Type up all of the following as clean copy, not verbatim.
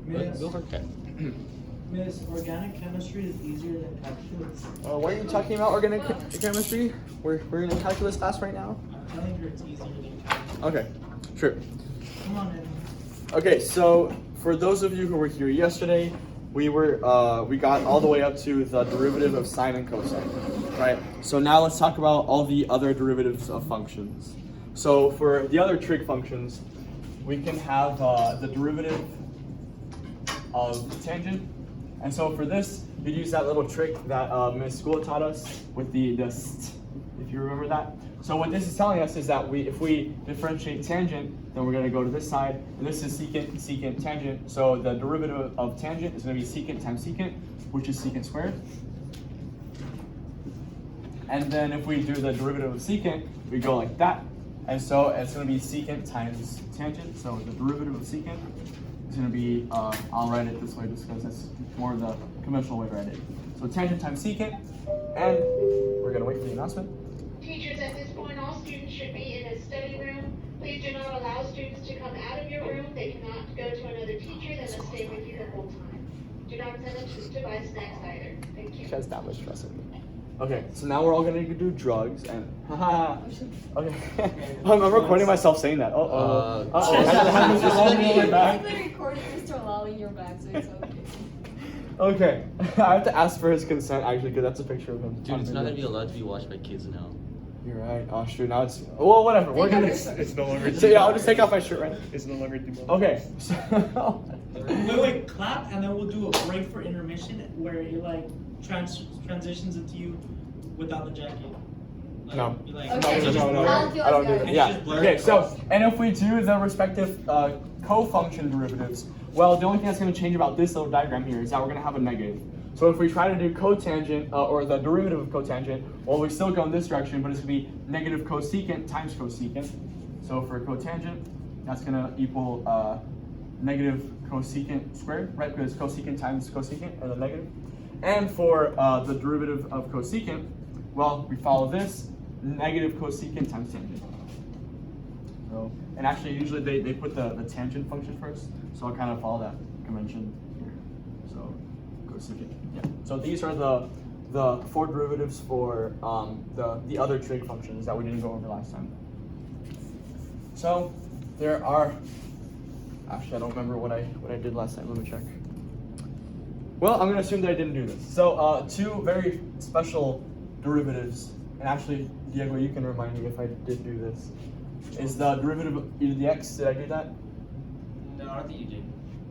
Miss, Go for cat. Miss, organic chemistry is easier than calculus. What are you talking about, organic chemistry? We're in a calculus class right now. I'm telling you it's easier than calculus. Okay, sure. Come on in. Okay, so for those of you who were here yesterday, we got all the way up to the derivative of sine and cosine, right? So now let's talk about all the other derivatives of functions. So for the other trig functions, we can have the derivative of tangent. And so for this, you use that little trick that Ms. School taught us with the st, if you remember that. So what this is telling us is that if we differentiate tangent, then we're going to go to this side, and this is secant, tangent. So the derivative of tangent is going to be secant times secant, which is secant squared. And then if we do the derivative of secant, we go like that. And so it's going to be secant times tangent. So the derivative of secant is going to be, I'll write it this way just because it's more the conventional way to write it. So tangent times secant, and we're going to wait for the announcement. Teachers, at this point, all students should be in a study room. Please do not allow students to come out of your room. They cannot go to another teacher. They must stay with you the whole time. Do not send them to the device next either. Thank you. Because that much stress in me. Okay, so now we're all going to do drugs and haha. Okay, I'm recording myself saying that. Uh-oh. Just Technically recording is to allowing your back, so it's okay. Okay, I have to ask for his consent actually, because that's a picture of him. Dude, it's not gonna be allowed to be watched by kids now. You're right. Oh, shoot. Now it's. Well, whatever. We're gonna. It's no longer. So yeah, I'll just take off my shirt, right? It's no longer debunked. Okay. So. Wait, clap, and then we'll do a break for intermission where it like transitions into you without the jacket. Like, No. you like, Okay. No. I'll do I don't do it. that. And Yeah. just blur Okay. it. So, and if we do the respective co-function derivatives, well, the only thing that's going to change about this little diagram here is that we're going to have a negative. So if we try to do cotangent, or the derivative of cotangent, well, we still go in this direction, but it's going to be negative cosecant times cosecant. So for cotangent, that's going to equal negative cosecant squared, right? Because cosecant times cosecant, and then negative. And for the derivative of cosecant, well, we follow this, negative cosecant times tangent. So, and actually, usually they put the tangent function first, so I'll kind of follow that convention here. So, cosecant, yeah. So these are the four derivatives for the other trig functions that we didn't go over last time. So there are, actually I don't remember what I did last time. Let me check. Well, I'm gonna assume that I didn't do this. So two very special derivatives, and actually, Diego, you can remind me if I did do this. Is the derivative of e to the x? Did I do that? No, I don't think you did.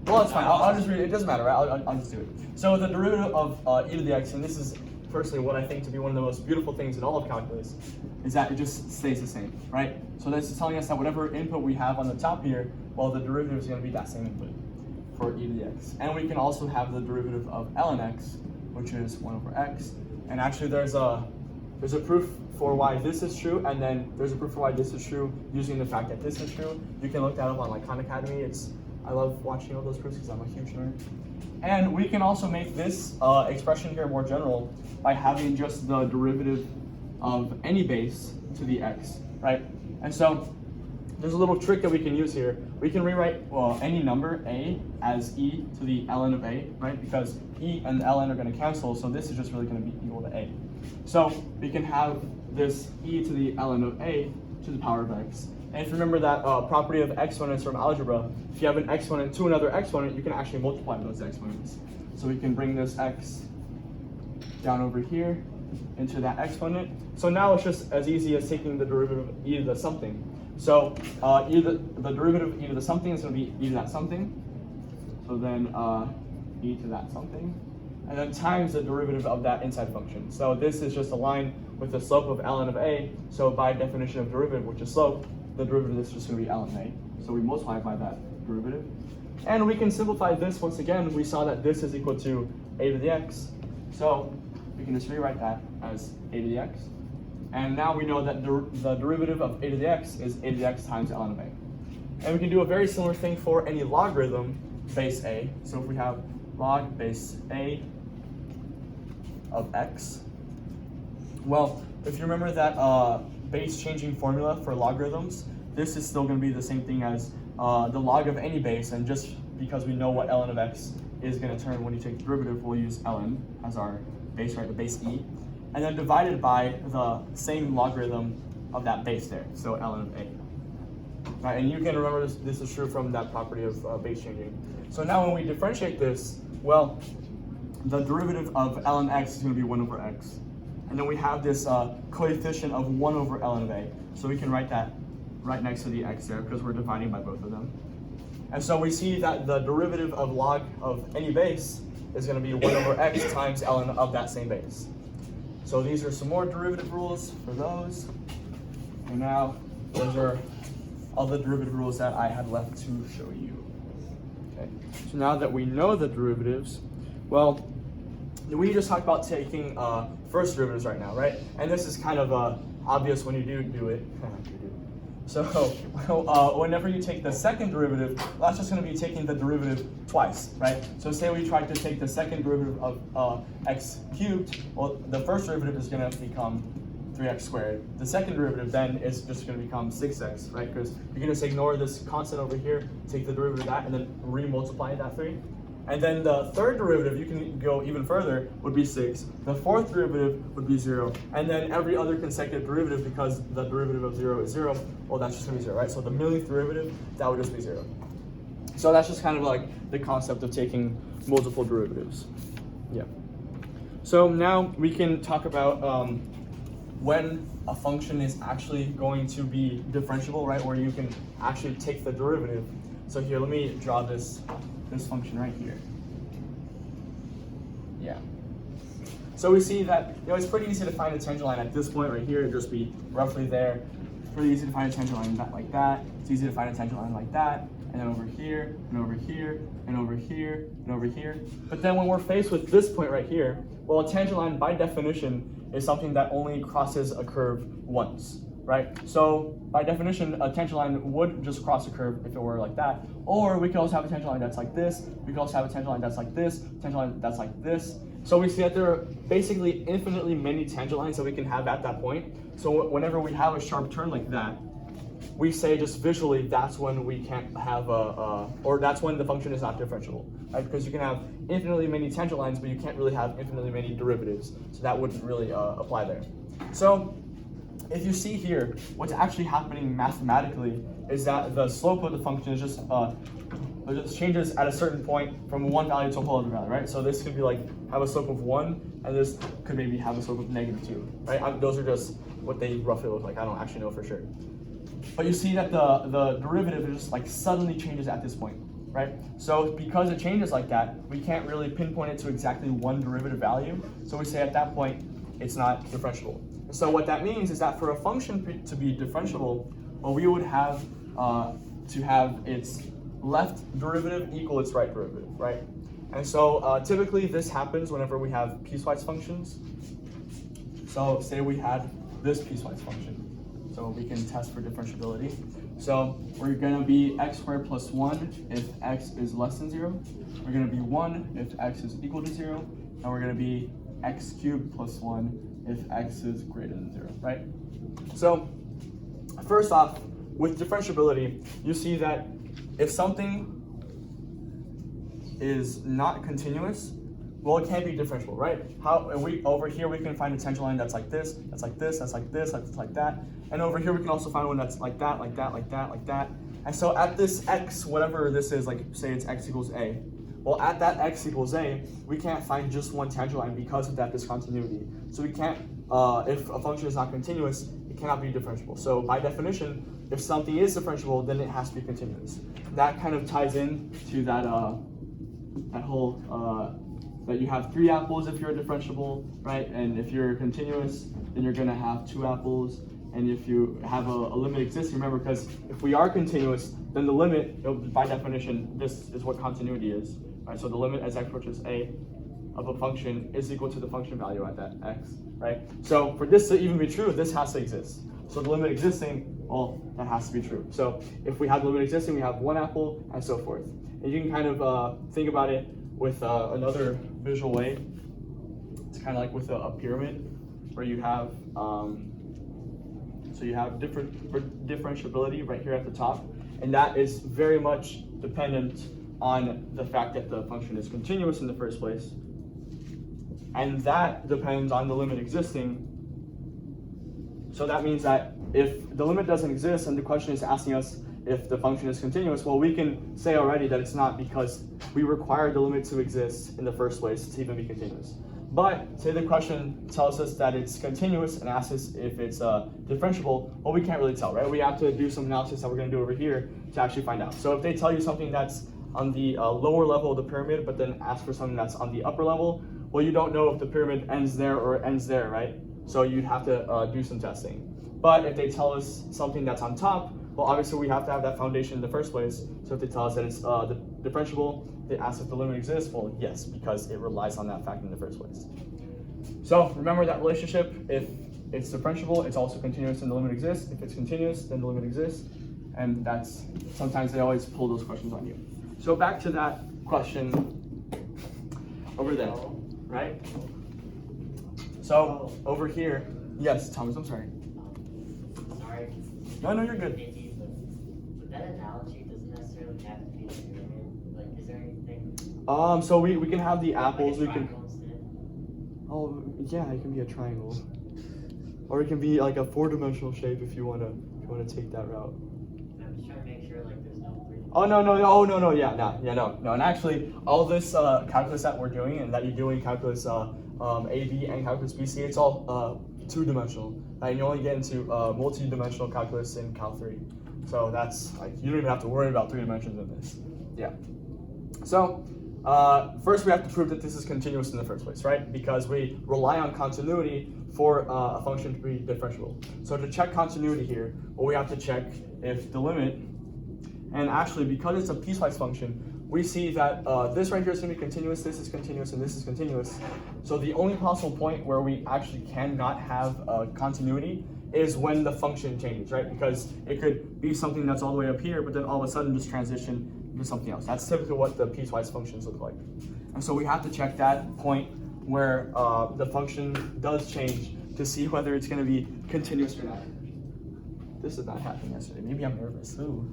Well, it's fine. I'll just read it. It doesn't matter, right? I'll just do it. So the derivative of e to the x, and this is personally what I think to be one of the most beautiful things in all of calculus, is that it just stays the same, right? So this is telling us that whatever input we have on the top here, well, the derivative is going to be that same input for e to the x. And we can also have the derivative of ln x, which is 1 over x. And actually, there's a proof for why this is true, and then there's a proof for why this is true using the fact that this is true. You can look that up on like Khan Academy. I love watching all those proofs because I'm a huge nerd. And we can also make this expression here more general by having just the derivative of any base to the x, right? And so there's a little trick that we can use here. We can rewrite, well, any number, a, as e to the ln of a, right? Because e and ln are going to cancel, so this is just really going to be equal to a. So we can have this e to the ln of a to the power of x. And if you remember that property of exponents from algebra, if you have an exponent to another exponent, you can actually multiply those exponents. So we can bring this x down over here into that exponent. So now it's just as easy as taking the derivative of e to the something. So the derivative of e to the something is going to be e to that something. So then e to that something. And then times the derivative of that inside function. So this is just a line with the slope of ln of a. So by definition of derivative, which is slope, the derivative of this is just going to be ln of a. So we multiply by that derivative. And we can simplify this once again. We saw that this is equal to a to the x. So we can just rewrite that as a to the x. And now we know that the derivative of a to the x is a to the x times ln of a. And we can do a very similar thing for any logarithm base a. So if we have log base a of x, well, if you remember that base changing formula for logarithms, this is still going to be the same thing as the log of any base, and just because we know what ln of x is going to turn when you take the derivative, we'll use ln as our base, right, the base e, and then divided by the same logarithm of that base there, so ln of a. Right, and you can remember this is true from that property of base changing. So now when we differentiate this, well, the derivative of ln x is going to be 1 over x. And then we have this coefficient of 1 over ln of a. So we can write that right next to the x there because we're dividing by both of them. And so we see that the derivative of log of any base is going to be 1 over x times ln of that same base. So these are some more derivative rules for those. And now those are all the derivative rules that I had left to show you. Okay. So now that we know the derivatives, well, we just talked about taking first derivatives right now, right? And this is kind of obvious when you do it. So whenever you take the second derivative, well, that's just going to be taking the derivative twice, right? So say we tried to take the second derivative of x cubed, well, the first derivative is going to become 3x squared. The second derivative then is just going to become 6x, right? Because you're going to just ignore this constant over here, take the derivative of that, and then re-multiply that 3. And then the third derivative, you can go even further, would be 6. The fourth derivative would be 0. And then every other consecutive derivative, because the derivative of 0 is 0, well, that's just going to be 0, right? So the millionth derivative, that would just be 0. So that's just kind of like the concept of taking multiple derivatives. Yeah. So now we can talk about when a function is actually going to be differentiable, right? Where you can actually take the derivative. So here, let me draw this function right here. Yeah. So we see that, it's pretty easy to find a tangent line at this point right here. It'd just be roughly there. It's pretty easy to find a tangent line like that. It's easy to find a tangent line like that. And then over here, and over here, and over here, and over here. But then when we're faced with this point right here, well, a tangent line by definition is something that only crosses a curve once, right? So by definition, a tangent line would just cross a curve if it were like that. Or we could also have a tangent line that's like this. We could also have a tangent line that's like this, tangent line that's like this. So we see that there are basically infinitely many tangent lines that we can have at that point. So whenever we have a sharp turn like that, we say just visually that's when we can't have or that's when the function is not differentiable, right? Because you can have infinitely many tangent lines, but you can't really have infinitely many derivatives. So that wouldn't really apply there. So if you see here, what's actually happening mathematically is that the slope of the function is just it just changes at a certain point from one value to a whole other value, right? So this could be like have a slope of 1, and this could maybe have a slope of -2, right? Those are just what they roughly look like. I don't actually know for sure. But you see that the derivative just like suddenly changes at this point, right? So because it changes like that, we can't really pinpoint it to exactly one derivative value. So we say at that point, it's not differentiable. So what that means is that for a function to be differentiable, well, we would have to have its left derivative equal its right derivative, right? And so typically this happens whenever we have piecewise functions. So say we had this piecewise function. So we can test for differentiability. So we're going to be x squared plus 1 if x is less than 0. We're going to be 1 if x is equal to 0. And we're going to be x cubed plus 1 if x is greater than 0, right? So first off, with differentiability, you see that if something is not continuous, well, it can't be differentiable, right? Over here we can find a tangent line that's like this, that's like this, that's like this, that's like that. And over here we can also find one that's like that, like that, like that, like that. And so at this x, whatever this is, like say it's x equals a, well, at that x equals a, we can't find just one tangent line because of that discontinuity. So we can't, if a function is not continuous, it cannot be differentiable. So by definition, if something is differentiable, then it has to be continuous. That kind of ties in to that whole that you have 3 apples if you're differentiable, right? And if you're continuous, then you're gonna have 2 apples. And if you have a limit existing, remember, because if we are continuous, then the limit, by definition, this is what continuity is, right? So the limit as x approaches a of a function is equal to the function value at that x, right? So for this to even be true, this has to exist. So the limit existing, well, that has to be true. So if we have the limit existing, we have 1 apple, and so forth. And you can kind of think about it with another visual way. It's kind of like with a pyramid, where you have so you have differentiability right here at the top, And that is very much dependent on the fact that the function is continuous in the first place. And that depends on the limit existing. So that means that if the limit doesn't exist and the question is asking us if the function is continuous, well, we can say already that it's not because we require the limit to exist in the first place to even be continuous. But say the question tells us that it's continuous and asks us if it's differentiable, well, we can't really tell, right? We have to do some analysis that we're going to do over here to actually find out. So if they tell you something that's on the lower level of the pyramid, but then ask for something that's on the upper level, well, you don't know if the pyramid ends there or ends there, right? So you'd have to do some testing. But if they tell us something that's on top, well, obviously we have to have that foundation in the first place. So if they tell us that it's differentiable, they ask if the limit exists, well, yes, because it relies on that fact in the first place. So remember that relationship. If it's differentiable, it's also continuous and the limit exists. If it's continuous, then the limit exists. And that's, sometimes they always pull those questions on you. So back to that question over there, right? So over here, yes, Thomas, I'm sorry. Sorry. No, you're good. But that analogy doesn't necessarily have to be a pyramid. Like, is there anything? So we can have the apples. Like We can. triangle instead? Oh yeah, it can be a triangle, or it can be like a four-dimensional shape if you wanna take that route. I'm just trying to make sure like there's no three. Oh no, no. And actually, all this calculus that we're doing and that you do in calculus AB and calculus BC, it's all two-dimensional. And you only get into multi-dimensional calculus in Cal 3. So that's like, you don't even have to worry about 3 dimensions in this. Yeah. So first we have to prove that this is continuous in the first place, right? Because we rely on continuity for a function to be differentiable. So to check continuity here, well, we have to check if the limit, and actually because it's a piecewise function, we see that this right here is going to be continuous, this is continuous, and this is continuous. So the only possible point where we actually cannot have continuity is when the function changes, right? Because it could be something that's all the way up here, but then all of a sudden just transition into something else. That's typically what the piecewise functions look like. And so we have to check that point where the function does change to see whether it's going to be continuous or not. This did not happen yesterday. Maybe I'm nervous. Ooh,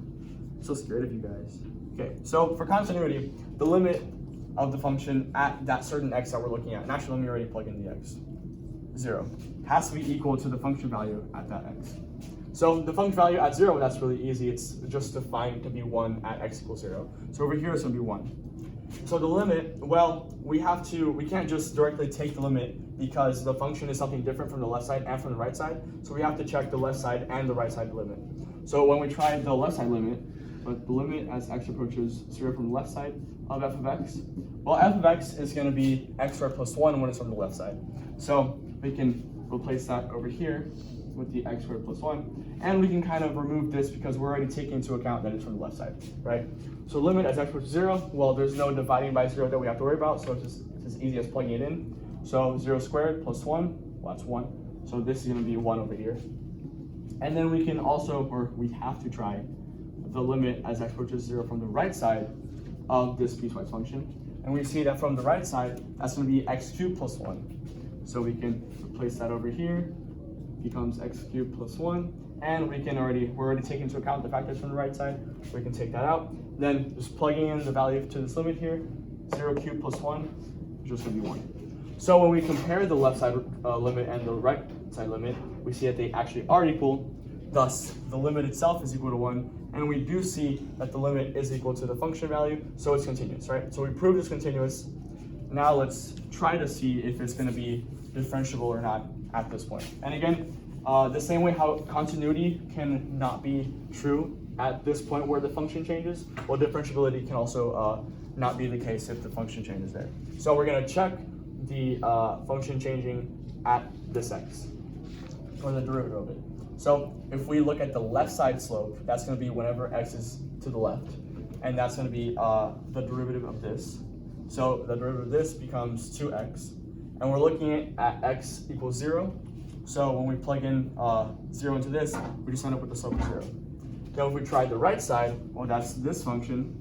I'm so scared of you guys. Okay, so for continuity, the limit of the function at that certain x that we're looking at, and actually let me already plug in the x, 0, has to be equal to the function value at that x. So the function value at 0, that's really easy. It's just defined to be 1 at x equals 0. So over here it's going to be 1. So the limit, well, we can't just directly take the limit because the function is something different from the left side and from the right side. So we have to check the left side and the right side limit. So when we try the left side limit, but the limit as x approaches 0 from the left side of f of x, well, f of x is going to be x squared plus 1 when it's from the left side. So we can replace that over here with the x squared plus 1, and we can kind of remove this because we're already taking into account that it's from the left side, right? So limit as x approaches 0, well, there's no dividing by 0 that we have to worry about, so it's as easy as plugging it in. So 0 squared plus 1, well, that's 1. So this is going to be 1 over here. And then we can also, or we have to try the limit as x approaches 0 from the right side of this piecewise function. And we see that from the right side, that's going to be x cubed plus 1. So we can replace that over here, becomes x cubed plus 1. And we're already taking into account the fact that it's from the right side, so we can take that out. Then just plugging in the value to this limit here, 0 cubed plus 1, is just going to be 1. So when we compare the left side limit and the right side limit, we see that they actually are equal. Thus, the limit itself is equal to 1. And we do see that the limit is equal to the function value, so it's continuous, right? So we proved it's continuous. Now let's try to see if it's going to be differentiable or not at this point. And again, the same way how continuity can not be true at this point where the function changes, well, differentiability can also not be the case if the function changes there. So we're going to check the function changing at this x, or the derivative of it. So if we look at the left side slope, that's going to be whenever x is to the left, and that's going to be the derivative of this. So the derivative of this becomes 2x, and we're looking at x equals 0. So when we plug in 0 into this, we just end up with the slope of 0. Then if we try the right side, well, that's this function,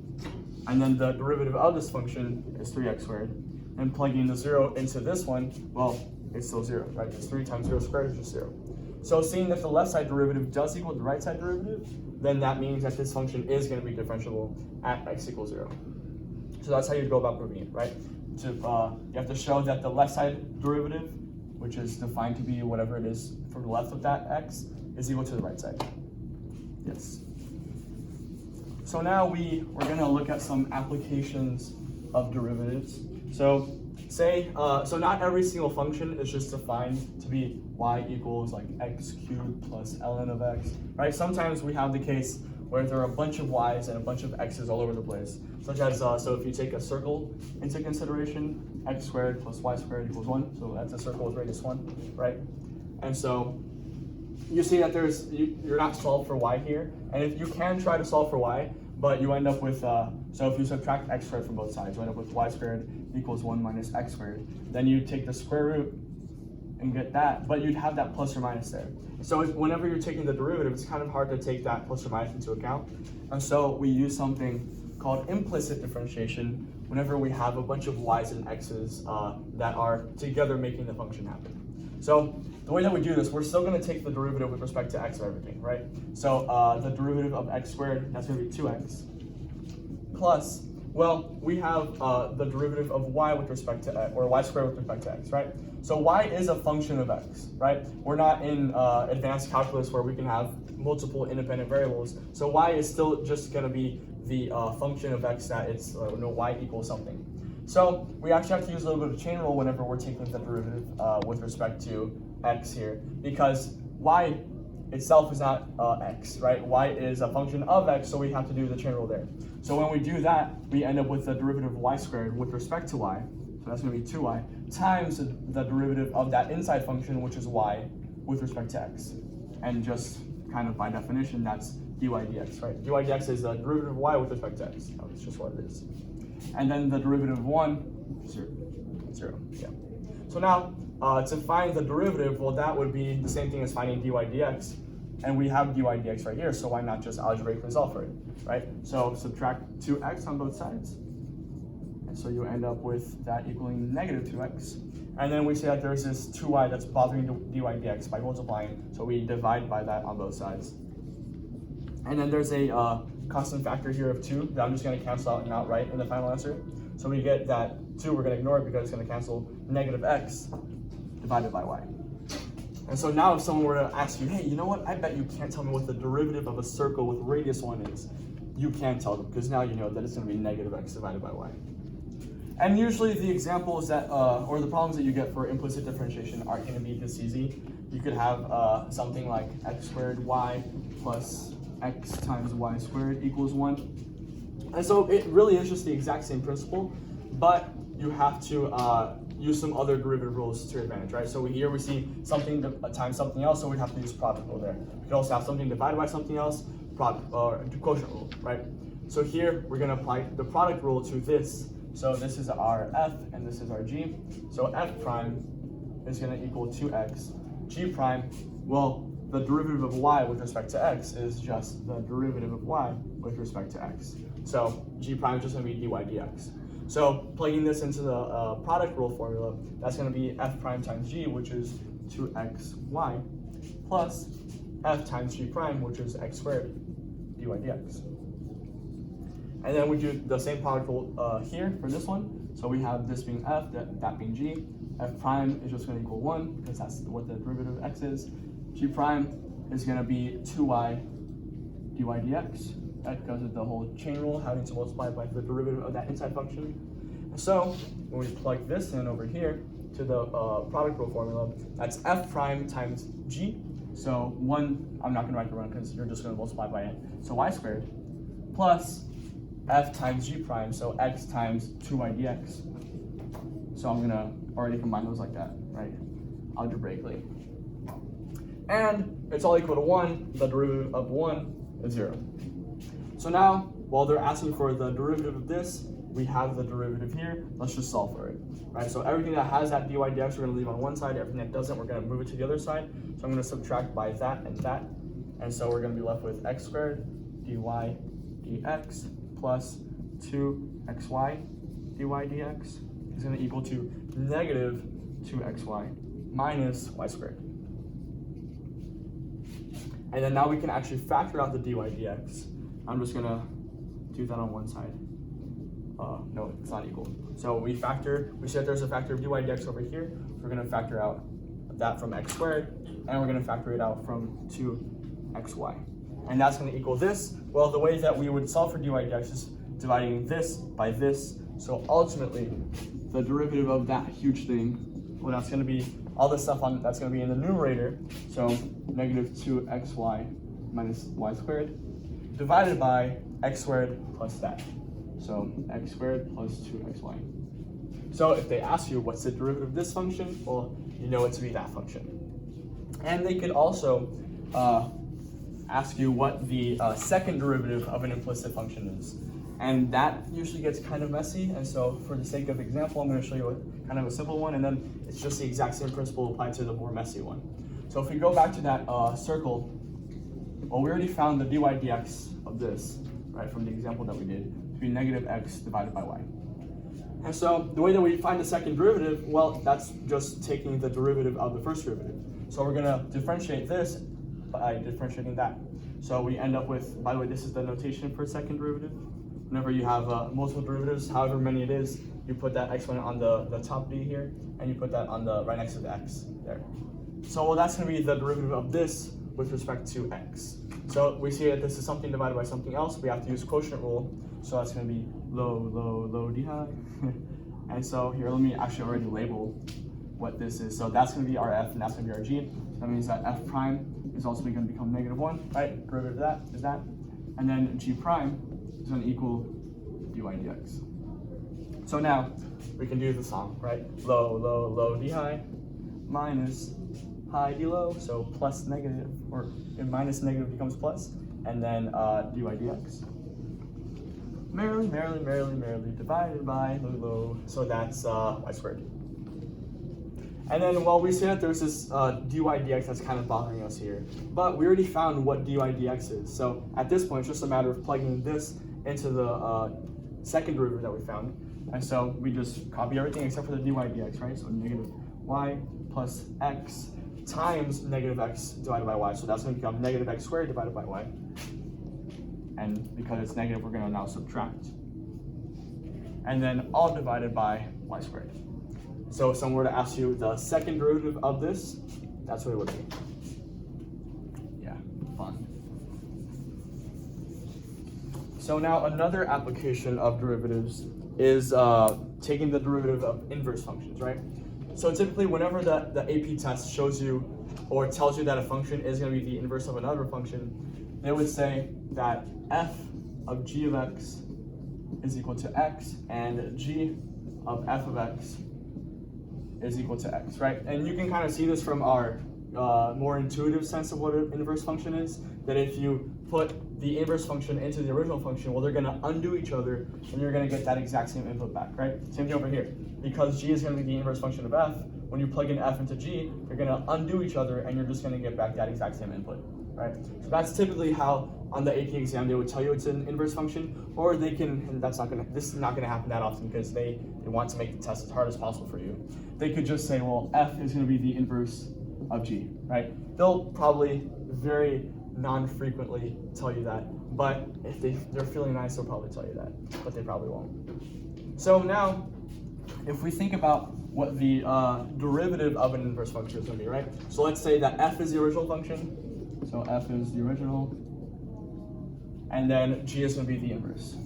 and then the derivative of this function is 3x squared. And plugging the 0 into this one, well, it's still 0, right? Because 3 times 0 squared is just 0. So seeing that the left side derivative does equal the right side derivative, then that means that this function is going to be differentiable at x equals 0. So that's how you go about proving it, right? You have to show that the left side derivative, which is defined to be whatever it is from the left of that x, is equal to the right side. Yes. So now we're going to look at some applications of derivatives. So so not every single function is just defined to be y equals like x cubed plus ln of x, right? Sometimes we have the case where there are a bunch of y's and a bunch of x's all over the place, such as, so if you take a circle into consideration, x squared plus y squared equals 1, so that's a circle with radius 1, right? And so you see that you're not solved for y here, and if you can try to solve for y, but you end up with, so if you subtract x squared from both sides, you end up with y squared equals 1 minus x squared. Then you take the square root and get that, but you'd have that plus or minus there. So whenever you're taking the derivative, it's kind of hard to take that plus or minus into account. And so we use something called implicit differentiation whenever we have a bunch of y's and x's that are together making the function happen. So the way that we do this, we're still going to take the derivative with respect to x of everything, right? So the derivative of x squared, that's going to be 2x, plus, well, we have the derivative of y with respect to x, or y squared with respect to x, right? So y is a function of x, right? We're not in advanced calculus where we can have multiple independent variables. So y is still just going to be the function of x that it's y equals something. So we actually have to use a little bit of chain rule whenever we're taking the derivative with respect to x here, because y itself is not x, right? Y is a function of x, so we have to do the chain rule there. So when we do that, we end up with the derivative of y squared with respect to y, so that's going to be 2y, times the derivative of that inside function, which is y, with respect to x. And just kind of by definition, that's dy dx, right? dy dx is the derivative of y with respect to x. That's just what it is. And then the derivative of 1, 0, yeah. So now, to find the derivative, well, that would be the same thing as finding dy dx. And we have dy dx right here, so why not just algebraically solve for it, right? So subtract 2x on both sides. And so you end up with that equaling negative 2x. And then we say that there's this 2y that's bothering dy dx by multiplying, so we divide by that on both sides. And then there's a constant factor here of 2 that I'm just going to cancel out and outright in the final answer. So we get that 2, we're going to ignore it because it's going to cancel negative x divided by y. And so now if someone were to ask you, hey, you know what, I bet you can't tell me what the derivative of a circle with radius 1 is. You can tell them, because now you know that it's going to be negative x divided by y. And usually the examples that, or the problems that you get for implicit differentiation aren't going to be this easy. You could have something like x squared y plus x times y squared equals 1. And so it really is just the exact same principle, but you have to use some other derivative rules to your advantage, right? So here we see something times something else, so we'd have to use product rule there. We could also have something divided by something else, product or quotient rule, right? So here we're going to apply the product rule to this. So this is our f and this is our g. So f prime is going to equal 2x. G prime, well, the derivative of y with respect to x is just the derivative of y with respect to x. So g prime is just going to be dy dx. So plugging this into the product rule formula, that's going to be f prime times g, which is 2xy, plus f times g prime, which is x squared dy dx. And then we do the same product rule here for this one. So we have this being f, that being g. F prime is just going to equal 1, because that's what the derivative of x is. G prime is going to be 2y dy dx. That goes with the whole chain rule, having to multiply by the derivative of that inside function. So when we plug this in over here to the product rule formula, that's f prime times g. So 1, I'm not going to write the 1 because you're just going to multiply by it. So y squared plus f times g prime, so x times 2y dx. So I'm going to already combine those like that, right? Algebraically. And it's all equal to 1. The derivative of 1 is 0. So now, while they're asking for the derivative of this, we have the derivative here. Let's just solve for it, right? So everything that has that dy dx, we're going to leave on one side. Everything that doesn't, we're going to move it to the other side. So I'm going to subtract by that and that. And so we're going to be left with x squared dy dx plus 2xy dy dx is going to equal to negative 2xy minus y squared. And then now we can actually factor out the dy dx. I'm just gonna do that on one side. No, it's not equal. So we said there's a factor of dy dx over here. We're gonna factor out that from x squared, and we're gonna factor it out from 2xy. And that's gonna equal this. Well, the way that we would solve for dy dx is dividing this by this. So ultimately, the derivative of that huge thing, well, that's gonna be all this stuff that's gonna be in the numerator. So negative 2xy minus y squared divided by x squared plus that. So x squared plus 2xy. So if they ask you what's the derivative of this function, well, you know it to be that function. And they could also ask you what the second derivative of an implicit function is. And that usually gets kind of messy. And so for the sake of example, I'm going to show you kind of a simple one, and then it's just the exact same principle applied to the more messy one. So if we go back to that circle, well, we already found the dy dx of this, right, from the example that we did, to be negative x divided by y. And so the way that we find the second derivative, well, that's just taking the derivative of the first derivative. So we're going to differentiate this by differentiating that. So we end up with, by the way, this is the notation for second derivative. Whenever you have multiple derivatives, however many it is, you put that exponent on the top d here, and you put that on the right next to the x there. So well, that's going to be the derivative of this with respect to x. So we see that this is something divided by something else. We have to use quotient rule. So that's going to be low d high. And so here, let me actually already label what this is. So that's going to be our f, and that's going to be our g. That means that f prime is also going to become -1, right? Derivative of that is that. And then g prime is going to equal dy dx. So now we can do the sum, right? Low d high minus high d low, so plus negative, or minus negative becomes plus, and then dy dx. Merrily divided by low, so that's y squared. And then, well, we see that there's this dy dx that's kind of bothering us here, but we already found what dy dx is. So at this point, it's just a matter of plugging this into the second derivative that we found. And so we just copy everything except for the dy dx, right? So negative y plus x times negative x divided by y. So that's going to become negative x squared divided by y. And because it's negative, we're going to now subtract. And then all divided by y squared. So if someone were to ask you the second derivative of this, that's what it would be. Yeah, fun. So now another application of derivatives is taking the derivative of inverse functions, right? So typically whenever the AP test shows you or tells you that a function is going to be the inverse of another function, they would say that f of g of x is equal to x and g of f of x is equal to x, right? And you can kind of see this from our more intuitive sense of what an inverse function is, that if you put the inverse function into the original function, well, they're going to undo each other, and you're going to get that exact same input back, right? Same thing over here. Because g is going to be the inverse function of f, when you plug in f into g, you're going to undo each other, and you're just going to get back that exact same input, right? So that's typically how on the AP exam they would tell you it's an inverse function, or they can, and this is not going to happen that often because they want to make the test as hard as possible for you. They could just say, well, f is going to be the inverse of g, right? They'll probably very non-frequently tell you that, but if they're feeling nice, they'll probably tell you that, but they probably won't. So now, if we think about what the derivative of an inverse function is going to be, right? So let's say that f is the original function, so f is the original, and then g is going to be the inverse,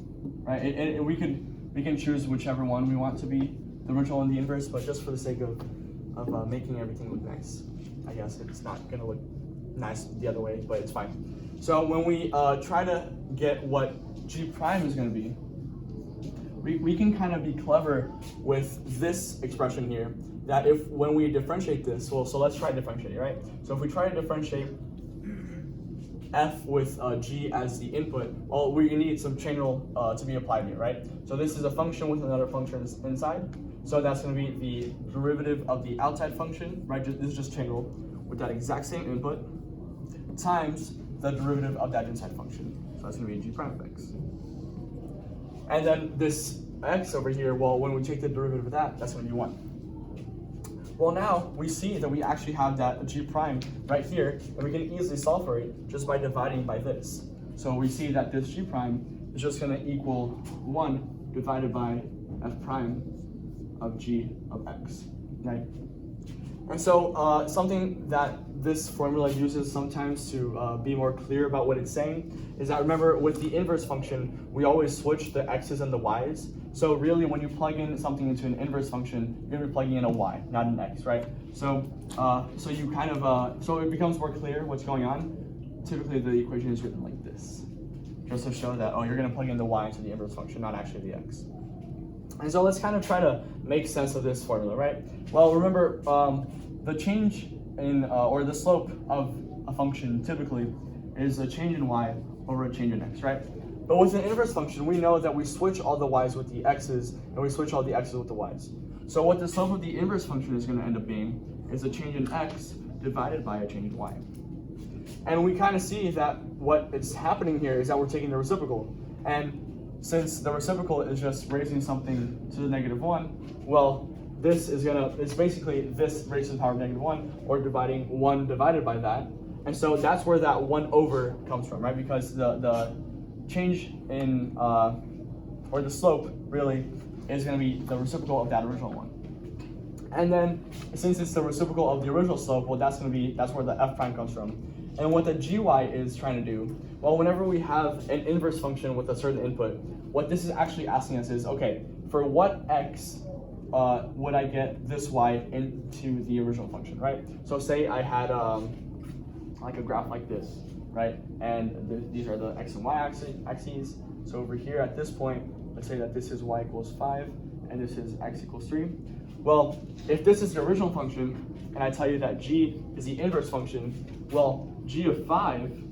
right? We can choose whichever one we want to be, the original and the inverse, but just for the sake of making everything look nice, I guess it's not going to look nice the other way, but it's fine. So when we try to get what g prime is going to be, we can kind of be clever with this expression here, that if when we differentiate this, well, so let's try differentiating, right? So if we try to differentiate f with g as the input, well, we need some chain rule to be applied here, right? So this is a function with another function inside. So that's going to be the derivative of the outside function, right? This is just chain rule with that exact same input times the derivative of that inside function. So that's going to be g prime of x. And then this x over here, well, when we take the derivative of that, that's going to be 1. Well, now we see that we actually have that g prime right here, and we can easily solve for it just by dividing by this. So we see that this g prime is just going to equal 1 divided by f prime of g of x, right? And so something that this formula uses sometimes to be more clear about what it's saying is that, remember, with the inverse function, we always switch the x's and the y's. So really, when you plug in something into an inverse function, you're gonna be plugging in a y, not an x, right? So so you kind of so it becomes more clear what's going on. Typically, the equation is written like this, just to show that, oh, you're gonna plug in the y into the inverse function, not actually the x. And so let's kind of try to make sense of this formula, right? Well, remember, the change in, or the slope of a function typically is a change in y over a change in x, right? But with an inverse function, we know that we switch all the y's with the x's, and we switch all the x's with the y's. So what the slope of the inverse function is going to end up being is a change in x divided by a change in y. And we kind of see that what is happening here is that we're taking the reciprocal. And since the reciprocal is just raising something to the -1, well, this is it's basically this raised to the power of -1, or dividing 1 divided by that. And so that's where that 1 over comes from, right? Because the change in, or the slope really is going to be the reciprocal of that original one. And then since it's the reciprocal of the original slope, well, that's where the f prime comes from. And what the gy is trying to do, well, whenever we have an inverse function with a certain input, what this is actually asking us is, okay, for what x would I get this y into the original function, right? So say I had like a graph like this, right? And these are the x and y axes. So over here at this point, let's say that this is y equals 5 and this is x equals 3. Well, if this is the original function and I tell you that g is the inverse function, well, g of 5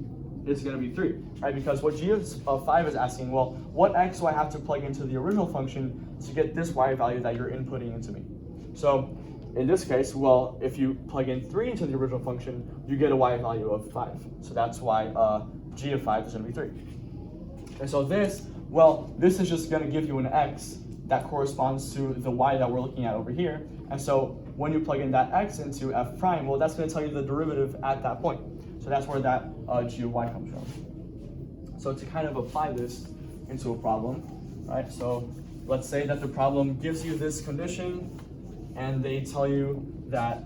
is going to be 3, right? Because what g of 5 is asking, well, what x do I have to plug into the original function to get this y value that you're inputting into me? So in this case, well, if you plug in 3 into the original function, you get a y value of 5. So that's why g of 5 is going to be 3. And so this, well, this is just going to give you an x that corresponds to the y that we're looking at over here. And so when you plug in that x into f prime, well, that's going to tell you the derivative at that point. So that's where that g of y comes from. So to kind of apply this into a problem, right? So let's say that the problem gives you this condition, and they tell you that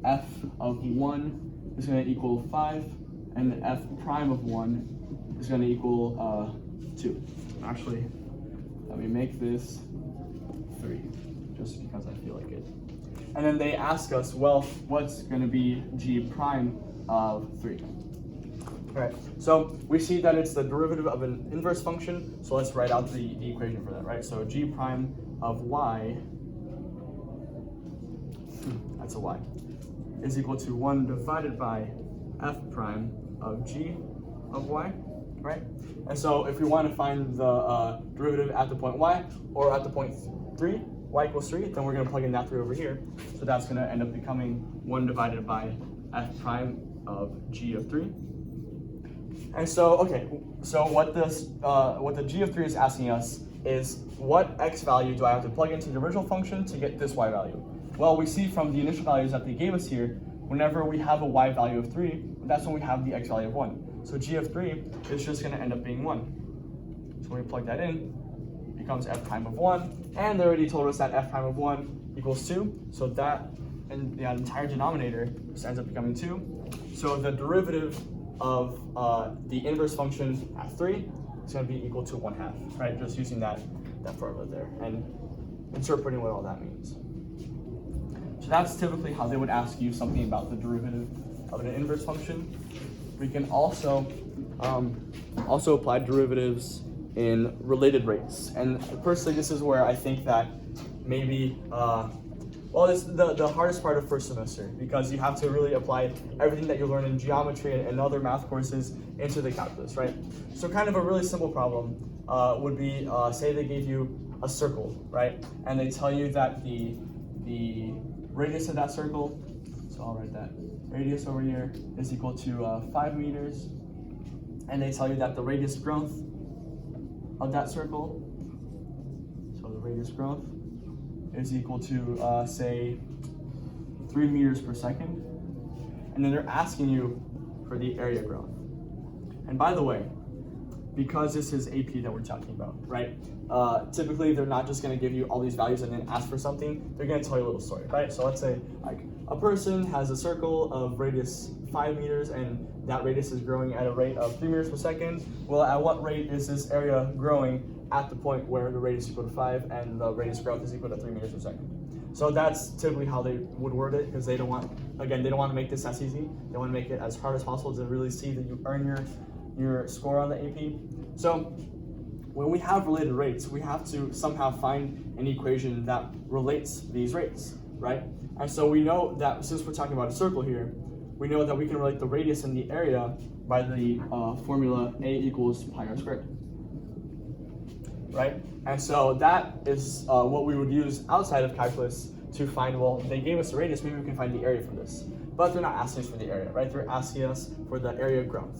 f of 1 is going to equal 5, and f prime of 1 is going to equal 2. Actually, let me make this 3, just because I feel like it. And then they ask us, well, what's going to be g prime of 3? Right, so we see that it's the derivative of an inverse function, so let's write out the equation for that, right? So g prime of y, that's a y, is equal to 1 divided by f prime of g of y, right? And so if we want to find the derivative at the point y, or at the point 3, y equals 3, then we're going to plug in that 3 over here. So that's going to end up becoming 1 divided by f prime of g of 3. And so, okay, so what the g of 3 is asking us is, what x value do I have to plug into the original function to get this y value? Well, we see from the initial values that they gave us here, whenever we have a y value of 3, that's when we have the x value of 1. So g of 3 is just going to end up being 1. So when we plug that in, it becomes f prime of 1, and they already told us that f prime of 1 equals 2, so that and the entire denominator just ends up becoming 2. So the derivative of the inverse function at 3 is going to be equal to 1/2, right? Just using that formula there and interpreting what all that means. So that's typically how they would ask you something about the derivative of an inverse function. We can also apply derivatives in related rates. And personally, this is where I think that maybe well, it's the hardest part of first semester, because you have to really apply everything that you learn in geometry and other math courses into the calculus, right? So kind of a really simple problem would be, say they gave you a circle, right? And they tell you that the radius of that circle, so I'll write that, radius over here is equal to 5 meters. And they tell you that the radius growth of that circle, so the radius growth, is equal to, say, 3 meters per second. And then they're asking you for the area growth. And by the way, because this is AP that we're talking about, right? Typically, they're not just going to give you all these values and then ask for something. They're going to tell you a little story, right? So let's say like a person has a circle of radius 5 meters and that radius is growing at a rate of 3 meters per second. Well, at what rate is this area growing at the point where the radius is equal to 5 and the radius growth is equal to 3 meters per second? So that's typically how they would word it, because they don't want, again, they don't want to make this as easy. They want to make it as hard as possible to really see that you earn your score on the AP. So when we have related rates, we have to somehow find an equation that relates these rates, right? And so we know that since we're talking about a circle here, we know that we can relate the radius and the area by the formula A equals pi r squared, right? And so that is what we would use outside of calculus to find, well, they gave us the radius, maybe we can find the area from this. But they're not asking us for the area, right? They're asking us for the area growth.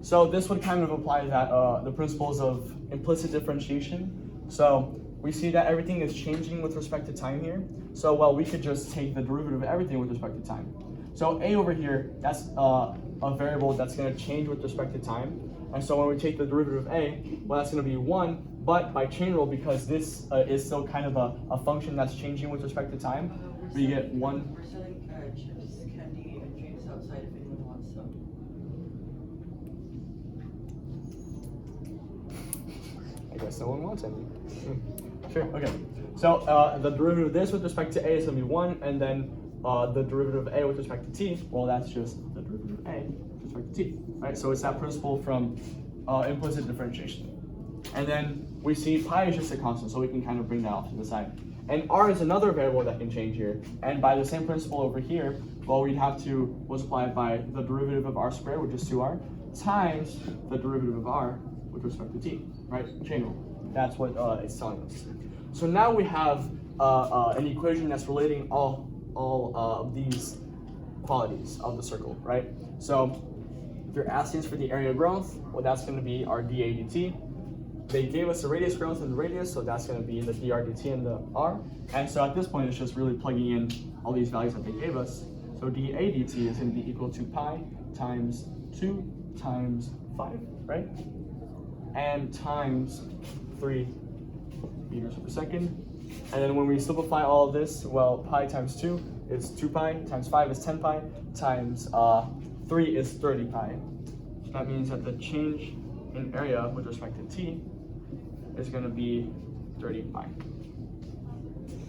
So this would kind of apply that the principles of implicit differentiation. So we see that everything is changing with respect to time here. So, well, we could just take the derivative of everything with respect to time. So A over here, that's a variable that's going to change with respect to time. And so when we take the derivative of A, well, that's going to be 1. But by chain rule, because this is still kind of a function that's changing with respect to time, we get 1. We're selling chips, candy, and drinks outside if anyone wants some. I guess no one wants any. Sure, okay. So the derivative of this with respect to A is going to be 1, and then the derivative of A with respect to t, well, that's just the derivative of A with respect to t, right? So it's that principle from implicit differentiation. And then we see pi is just a constant, so we can kind of bring that off to the side. And r is another variable that can change here. And by the same principle over here, well, we'd have to multiply it by the derivative of r squared, which is 2r, times the derivative of r with respect to t, right? Chain rule. That's what it's telling us. So now we have an equation that's relating all of these qualities of the circle, right? So they're asking us for the area growth. Well, that's going to be our dA dt. They gave us the radius growth and the radius, so that's going to be the dr dt and the r. And so at this point, it's just really plugging in all these values that they gave us. So dA dt is going to be equal to pi times 2 times 5, right? And times 3 meters per second. And then when we simplify all of this, well, pi times 2 is 2 pi, times 5 is 10 pi, times 3 is 30 pi. So that means that the change in area with respect to t is going to be 30 pi.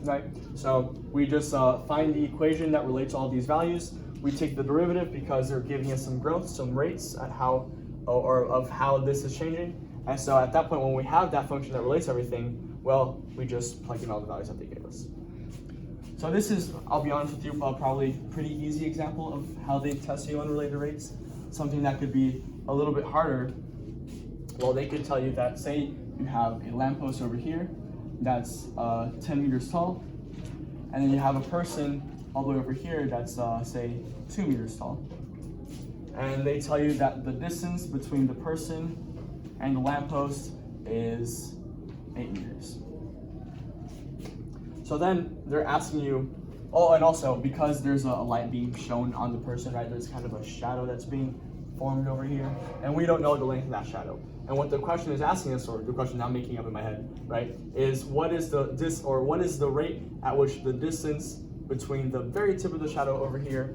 Right? So we just find the equation that relates all these values. We take the derivative because they're giving us some growth, some rates at how, or of how this is changing. And so at that point, when we have that function that relates everything, well, we just plug in all the values that they gave us. So this is, I'll be honest with you, probably a pretty easy example of how they test you on related rates. Something that could be a little bit harder. Well, they could tell you that, say you have a lamppost over here that's 10 meters tall, and then you have a person all the way over here that's, say, 2 meters tall. And they tell you that the distance between the person and the lamppost is 8 meters. So then they're asking you, oh, and also because there's a light beam shown on the person, right, there's kind of a shadow that's being formed over here, and we don't know the length of that shadow. And what the question is asking us, or the question I'm making up in my head, right, is what is the rate at which the distance between the very tip of the shadow over here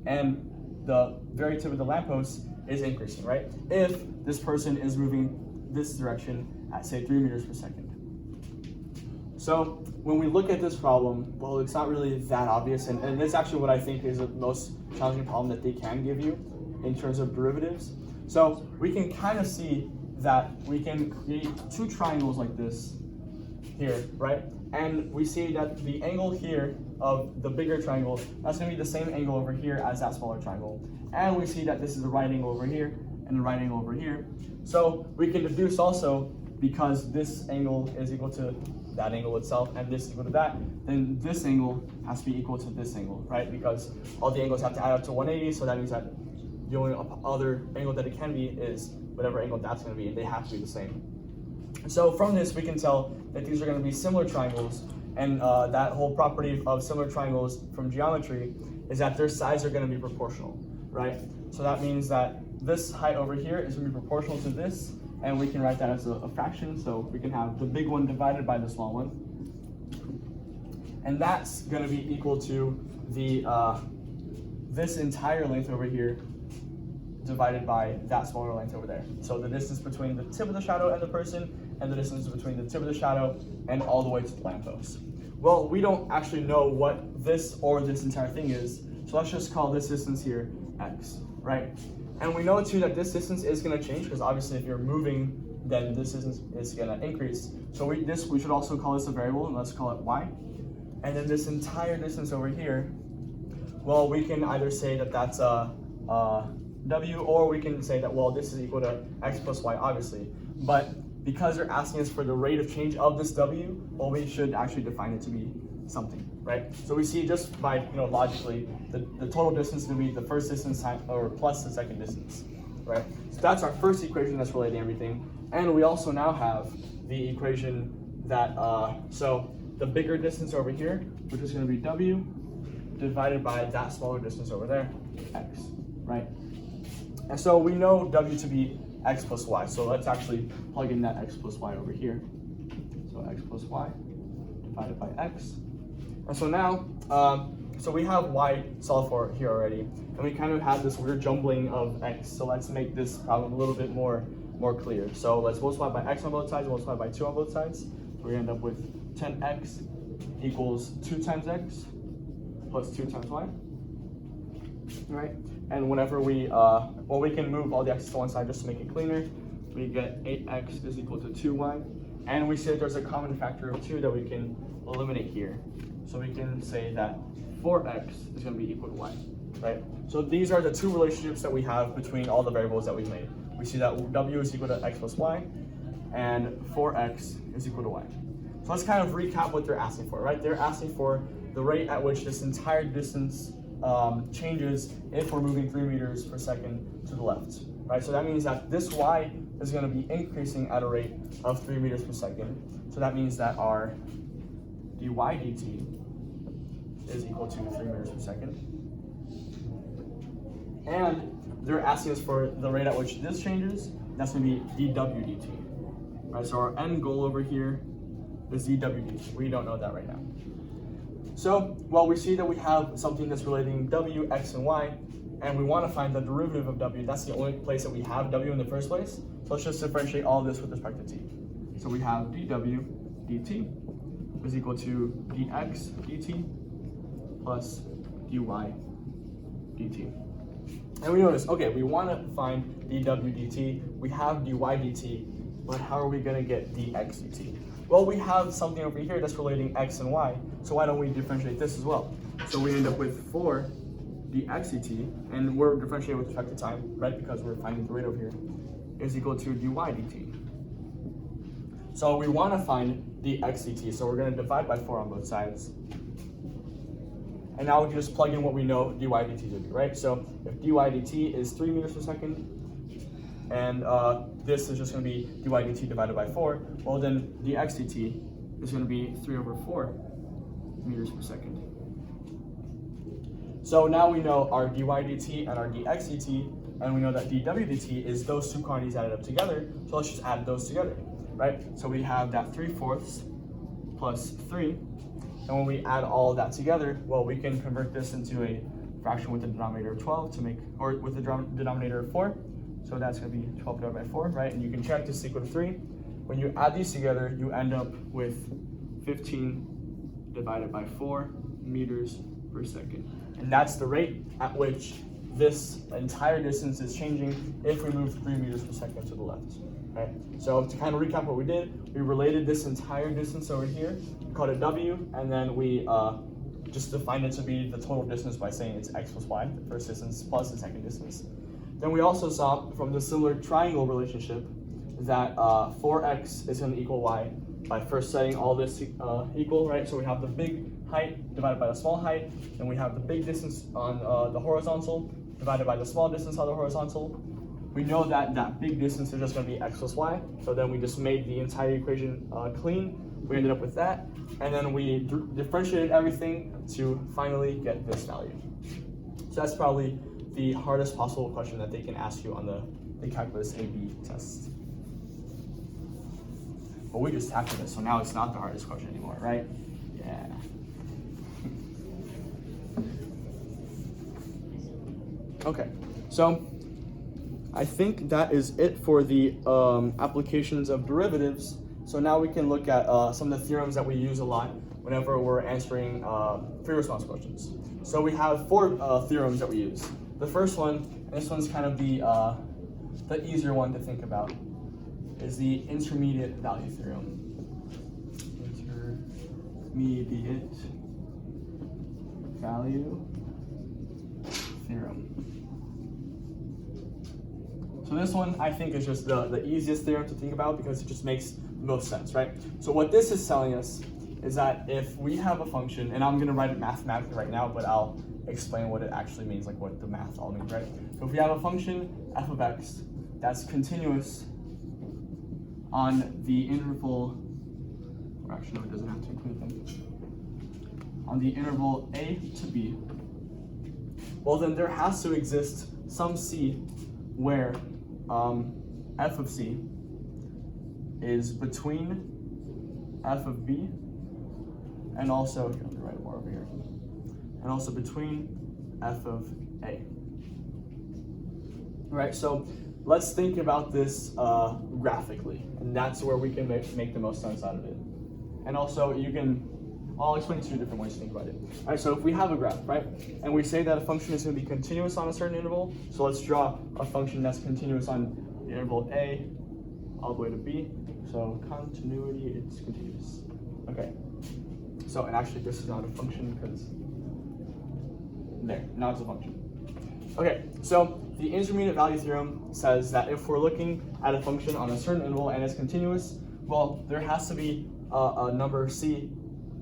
and the very tip of the lamppost is increasing, right? If this person is moving this direction at, say, 3 meters per second. So when we look at this problem, well, it's not really that obvious, and it's actually what I think is the most challenging problem that they can give you in terms of derivatives. So we can kind of see that we can create two triangles like this here, right? And we see that the angle here of the bigger triangle, that's going to be the same angle over here as that smaller triangle. And we see that this is the right angle over here and the right angle over here. So we can deduce also, because this angle is equal to that angle itself and this is equal to that, then this angle has to be equal to this angle, right? Because all the angles have to add up to 180, so that means that the only other angle that it can be is whatever angle that's going to be, and they have to be the same. So from this, we can tell that these are going to be similar triangles, and that whole property of similar triangles from geometry is that their sides are going to be proportional, right? So that means that this height over here is going to be proportional to this, and we can write that as a fraction. So we can have the big one divided by the small one, and that's going to be equal to the this entire length over here divided by that smaller length over there. So the distance between the tip of the shadow and the person, and the distance between the tip of the shadow and all the way to the lamppost. Well, we don't actually know what this or this entire thing is, so let's just call this distance here x, right? And we know too that this distance is going to change, because obviously if you're moving, then this distance is going to increase. So we should also call this a variable, and let's call it y. And then this entire distance over here, well, we can either say that that's w, or we can say that, well, this is equal to x plus y, obviously. But because they're asking us for the rate of change of this w, well, we should actually define it to be something, right? So we see just by, logically, the total distance to be the first distance time, or plus the second distance, right? So that's our first equation that's relating everything. And we also now have the equation that, so the bigger distance over here, which is going to be w, divided by that smaller distance over there, x, right? And so we know w to be x plus y, so let's actually plug in that x plus y over here. So x plus y divided by x. And so now, so we have y solved for here already, and we kind of have this weird jumbling of x, so let's make this problem a little bit more clear. So let's multiply by x on both sides, multiply by 2 on both sides. So we end up with 10x equals 2 times x plus 2 times y, right? And whenever we, well, we can move all the x's to one side just to make it cleaner. We get 8x is equal to 2y. And we say there's a common factor of 2 that we can eliminate here. So we can say that 4x is going to be equal to y, right? So these are the two relationships that we have between all the variables that we've made. We see that w is equal to x plus y, and 4x is equal to y. So let's kind of recap what they're asking for, right? They're asking for the rate at which this entire distance changes if we're moving 3 meters per second to the left, right? So that means that this y is going to be increasing at a rate of 3 meters per second. So that means that our dy dt is equal to 3 meters per second. And they're asking us for the rate at which this changes. That's going to be dw dt, right? So our end goal over here is dw dt. We don't know that right now. So, well, we see that we have something that's relating w, x, and y, and we want to find the derivative of w. That's the only place that we have w in the first place. So let's just differentiate all of this with respect to t. So we have dw dt is equal to dx dt plus dy dt. And we notice, okay, we want to find dw dt, we have dy dt, but how are we going to get dx dt? Well, we have something over here that's relating x and y, so why don't we differentiate this as well? So we end up with 4 dx dt, and we're differentiating with respect to time, right, because we're finding the rate over here, is equal to dy dt. So we want to find dx dt, so we're going to divide by 4 on both sides. And now we can just plug in what we know dy dt to be, right? So if dy dt is 3 meters per second, and this is just going to be dy dt divided by 4, well then dx dt is going to be 3/4 meters per second. So now we know our dy dt and our dx dt, and we know that dw dt is those two quantities added up together, so let's just add those together, right? So we have that 3/4 plus 3, and when we add all of that together, well, we can convert this into a fraction with the denominator of 12 to make, or with the denominator of 4. So that's going to be 12 divided by 4, right? And you can check this is equal to 3. When you add these together, you end up with 15 divided by 4 meters per second. And that's the rate at which this entire distance is changing if we move 3 meters per second to the left, right? So to kind of recap what we did, we related this entire distance over here, we called it w, and then we just defined it to be the total distance by saying it's x plus y, the first distance plus the second distance. Then we also saw from the similar triangle relationship that 4x is going to equal y by first setting all this equal, right? So we have the big height divided by the small height, and we have the big distance on the horizontal divided by the small distance on the horizontal. we know that that big distance is just going to be x plus y. So then we just made the entire equation clean. We ended up with that. And then we differentiated everything to finally get this value. So that's probably the hardest possible question that they can ask you on the calculus AB test. But we just tackled this, so now it's not the hardest question anymore, right? Yeah. Okay, so I think that is it for the applications of derivatives. So now we can look at some of the theorems that we use a lot whenever we're answering free response questions. So we have 4 theorems that we use. The first one, and this one's kind of the easier one to think about, is the intermediate value theorem. Intermediate value theorem. So this one I think is just the easiest theorem to think about because it just makes the most sense, right? So what this is telling us is that if we have a function, and I'm going to write it mathematically right now, but I'll explain what it actually means, like what the math all means, right? So if we have a function f of x that's continuous on the interval, or actually no, it doesn't have to include them, on the interval a to b, well then there has to exist some c where f of c is between f of b and also, here, let me write it more over here, and also between f of a. Right, so let's think about this graphically, and that's where we can make the most sense out of it. And also, I'll explain 2 different ways to think about it. All right, so if we have a graph, right, and we say that a function is going to be continuous on a certain interval, so let's draw a function that's continuous on the interval a all the way to b. So continuity, it's continuous. Okay. So, and actually this is not a function because there, now it's a function. Okay, so the intermediate value theorem says that if we're looking at a function on a certain interval and it's continuous, well, there has to be a number c,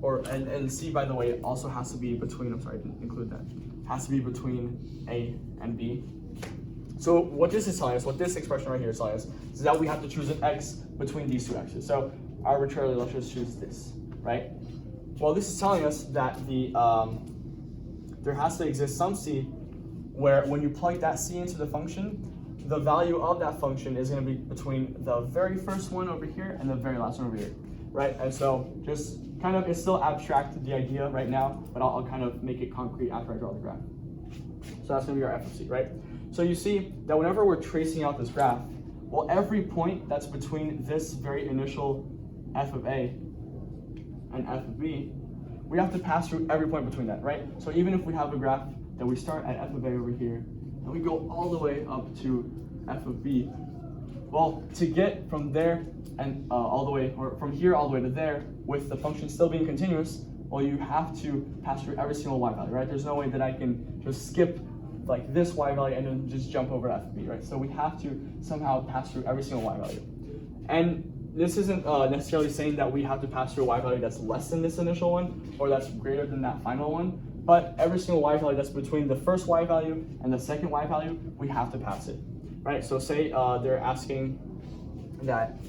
and c, by the way, also has to be between, I'm sorry, I didn't include that, has to be between a and b. So what this is telling us, what this expression right here is telling us, is that we have to choose an x between these 2 x's. So arbitrarily, let's just choose this, right? Well, this is telling us that there has to exist some c where when you plug that c into the function, the value of that function is going to be between the very first one over here and the very last one over here, right? And so just kind of, it's still abstract, the idea right now, but I'll kind of make it concrete after I draw the graph. So that's going to be our f of c, right? So you see that whenever we're tracing out this graph, well, every point that's between this very initial f of a and f of b, we have to pass through every point between that, right? So even if we have a graph that we start at f of a over here, and we go all the way up to f of b, well, to get from there and all the way, or from here all the way to there, with the function still being continuous, well, you have to pass through every single y value, right? There's no way that I can just skip like this y value and then just jump over f of b, right? So we have to somehow pass through every single y value. And this isn't necessarily saying that we have to pass through a y value that's less than this initial one, or that's greater than that final one, but every single y value that's between the first y value and the second y value, we have to pass it, right? So say they're asking that,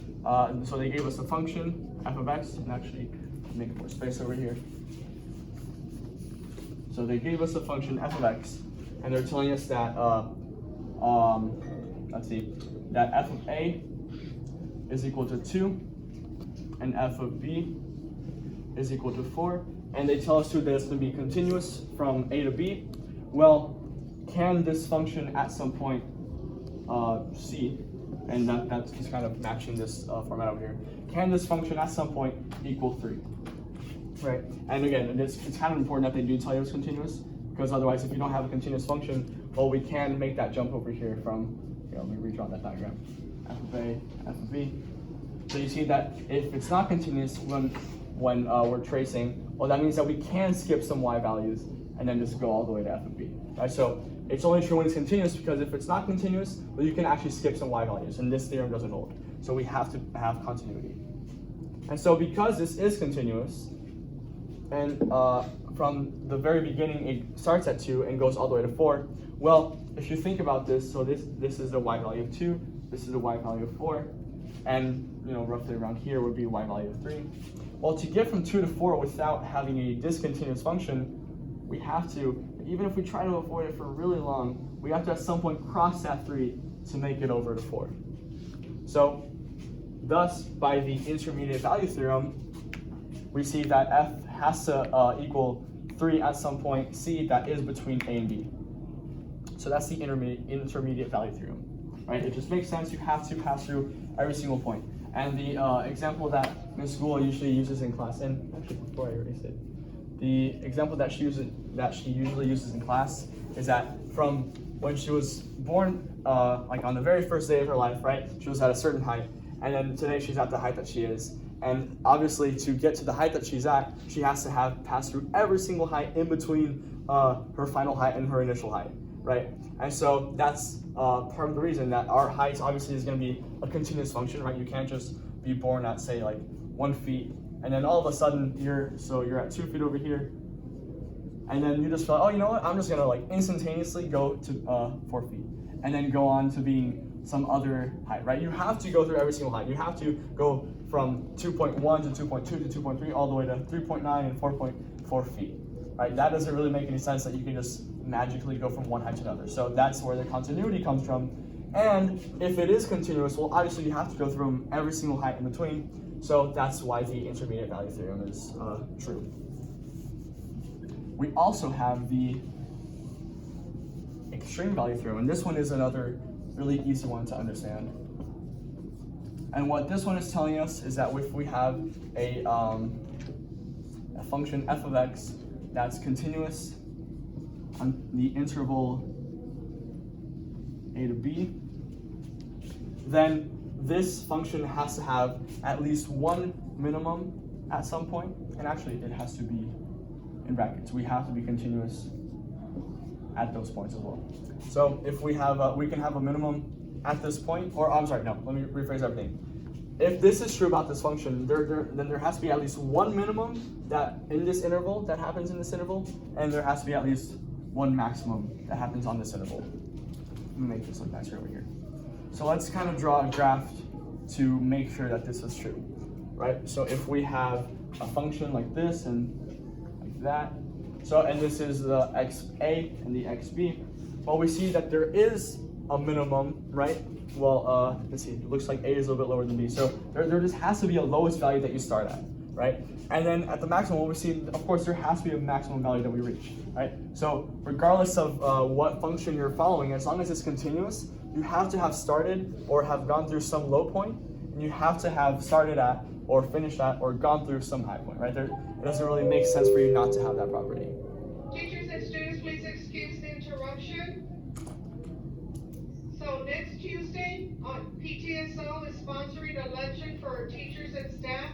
so they gave us a function, f of x, and actually make more space over here. So they gave us a function, f of x, and they're telling us that, let's see, that f of a is equal to 2, and f of b is equal to 4, and they tell us too that it's going to be continuous from a to b. Well, can this function at some point c, and that's just kind of matching this format over here, can this function at some point equal 3? Right, and again, it's kind of important that they do tell you it's continuous, because otherwise if you don't have a continuous function, well, we can make that jump over here from, let me redraw that diagram, f of a, f of b. So you see that if it's not continuous when we're tracing, well, that means that we can skip some y values and then just go all the way to f of b, right? So it's only true when it's continuous, because if it's not continuous, well, you can actually skip some y values, and this theorem doesn't hold. So we have to have continuity. And so because this is continuous, and from the very beginning it starts at 2 and goes all the way to 4. Well, if you think about this, so this is the y value of 2, this is the y value of 4, and roughly around here would be y value of 3. Well, to get from 2 to 4 without having a discontinuous function, we have to, even if we try to avoid it for really long, we have to at some point cross that 3 to make it over to 4. So, thus, by the intermediate value theorem, we see that f has to equal 3 at some point c that is between a and b. So that's the intermediate value theorem, right? It just makes sense. You have to pass through every single point. And the example that Ms. Gould usually uses in class, and actually before I erase it, the example that she usually uses in class is that from when she was born, like on the very first day of her life, right? She was at a certain height, and then today she's at the height that she is. And obviously, to get to the height that she's at, she has to have passed through every single height in between her final height and her initial height, right? And so that's part of the reason that our height obviously is going to be a continuous function, right? You can't just be born at, say, like 1 feet, and then all of a sudden you're at 2 feet over here, and then you just feel, oh, you know what? I'm just gonna like instantaneously go to 4 feet, and then go on to being some other height, right? You have to go through every single height. You have to go from 2.1 to 2.2 to 2.3 all the way to 3.9 and 4.4 feet, right? That doesn't really make any sense that you can just magically go from one height to another. So that's where the continuity comes from. And if it is continuous, well, obviously you have to go through every single height in between. So that's why the intermediate value theorem is true. We also have the extreme value theorem, and this one is another really easy one to understand. And what this one is telling us is that if we have a function f of x that's continuous on the interval a to b, then this function has to have at least one minimum at some point, and actually it has to be in brackets. We have to be continuous at those points as well. So if we have, we can have a minimum at this point, or I'm sorry, no, let me rephrase everything. If this is true about this function, then there has to be at least one minimum that in this interval that happens in this interval, and there has to be at least one maximum that happens on this interval. Let me make this look nicer over here. So let's kind of draw a graph to make sure that this is true, right? So if we have a function like this and like that, so and this is the xa and the xb, well, we see that there is a minimum, right? Well, let's see, it looks like a is a little bit lower than b, so there just has to be a lowest value that you start at, right? And then at the maximum, what we see, of course, there has to be a maximum value that we reach, right? So regardless of what function you're following, as long as it's continuous, you have to have started or have gone through some low point, and you have to have started at or finished at or gone through some high point, right? It doesn't really make sense for you not to have that property. Teachers and students, please excuse the interruption. So next Tuesday, PTSO is sponsoring a luncheon for our teachers and staff.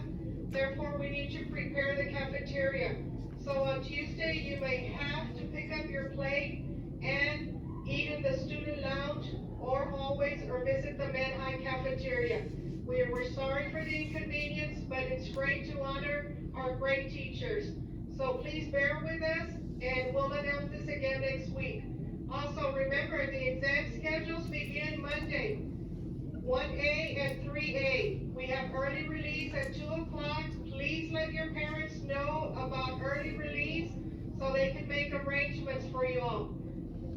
Therefore, we need to prepare the cafeteria. So on Tuesday, you may have to pick up your plate and eat in the student lounge or hallways or visit the Manheim cafeteria. We're sorry for the inconvenience, but it's great to honor our great teachers. So please bear with us, and we'll announce this again next week. Also, remember, the exam schedules begin Monday, 1A and 3A. We have early release at 2 o'clock. Please let your parents know about early release so they can make arrangements for you all.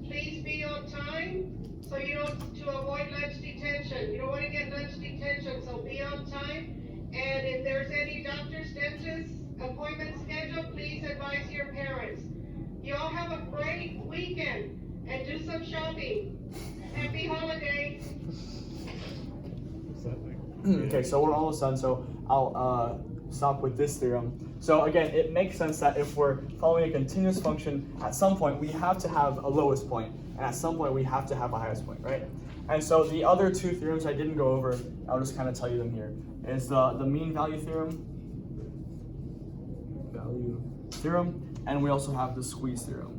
Please be on time so you don't, to avoid lunch detention. You don't want to get lunch detention, so be on time. And if there's any doctor's, dentist appointment scheduled, please advise your parents. You all have a great weekend and do some shopping. Happy holiday. Okay, so we're almost done, so I'll stop with this theorem. So again, it makes sense that if we're following a continuous function, at some point we have to have a lowest point, and at some point we have to have a highest point, right? And so the other two theorems I didn't go over, I'll just kind of tell you them here, is the mean value theorem, and we also have the squeeze theorem.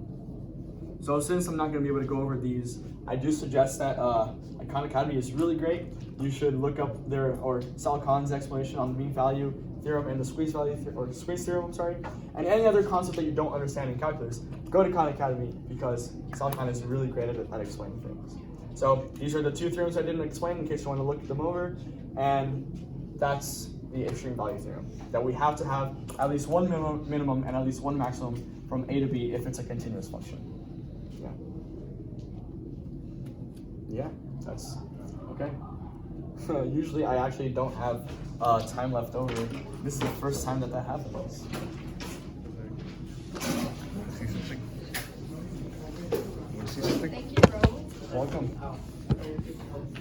So since I'm not going to be able to go over these, I do suggest that Khan Academy is really great. You should look up their, or Sal Khan's explanation on the mean value theorem and the squeeze theorem, I'm sorry, and any other concept that you don't understand in calculus, go to Khan Academy because Khan is really great at explaining things. So these are the two theorems I didn't explain in case you want to look them over, and that's the extreme value theorem, that we have to have at least one minimum and at least one maximum from A to B if it's a continuous function. Yeah, that's okay. Usually I actually don't have time left over. This is the first time that happens. Thank you, bro. Welcome.